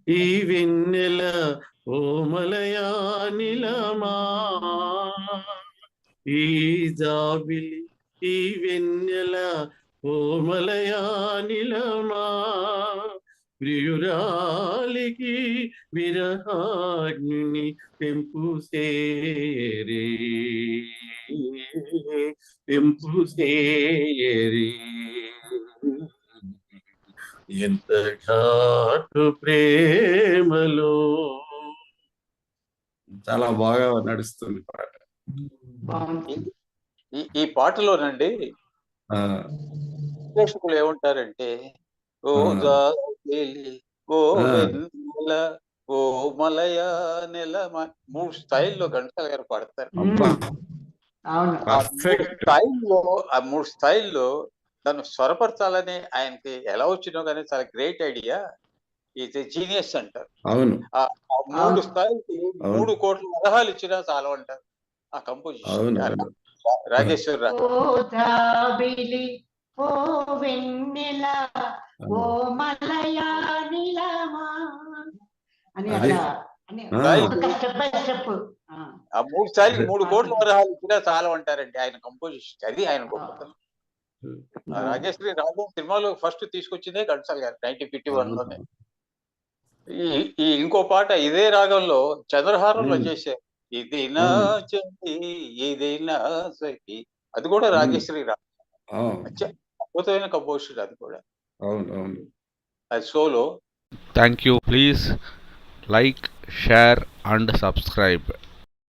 ఈ వెన్నెల ఓమలయా నిలమా, ఈ జాబిలి ఈ వెన్నెల ఓమలయా నిలమా, ప్రియురాలికి విరహాగ్ని పెంపు సేరే, పెంపు సేరే, ఎంత ఘాటు ప్రేమలో. చాలా బాగా నడుస్తుంది పాట. ఈ పాటలోనండి ఆ, ప్రేక్షకులు ఏమంటారంటే, ఓ ఆ, జాబిలి ఓ ఆ, వెన్నెల ఓ మలయ నెల 3 స్థాయిల్లో ఘంటసాల గారు పాడతారు. అబ్బా అవును. ఆ 3 స్థాయిల్లో ఆ 3 స్థాయిల్లో తను స్వరపరచాలని ఆయనకి ఎలా వచ్చినో కానీ చాలా గ్రేట్ ఐడియా. ఈజ్ జీనియస్ అంటారు. అవును ఆ 3 స్థాయికి అవును 3 కోట్ల వరహాలు ఇచ్చినా చాలు అంటారు ఆ కంపోజిషన్. అవును అవును రాజేశ్వరరావు ఓ జాబిలి ఓ వెన్నెల ఓ మలయా నిలమా అని అదే. అలా అని ఆ. Step by step. ఆ 3 స్థాయికి 3 కోట్ల వరహాలు ఇచ్చినా చాలు అంటారండి ఆయన కంపోజిషన్. అది ఆయన గొప్పతనం. రాజేశ్వరి రాఘవ సినిమాలో ఫస్ట్ తీసుకొచ్చిందే ఘంటసాల గారు 1951లోనే. ఈ ఇంకో పాట ఇదే రాగంలో చంద్రహారంలో చేశారు. ఇది నా చెంది ఇది నా సఖి, అది కూడా రాజేశ్వరి రాగం. అద్భుతమైన కంపోజిషన్ అది కూడా. అవును అవును. అది solo. Thank you. Please like, share and subscribe.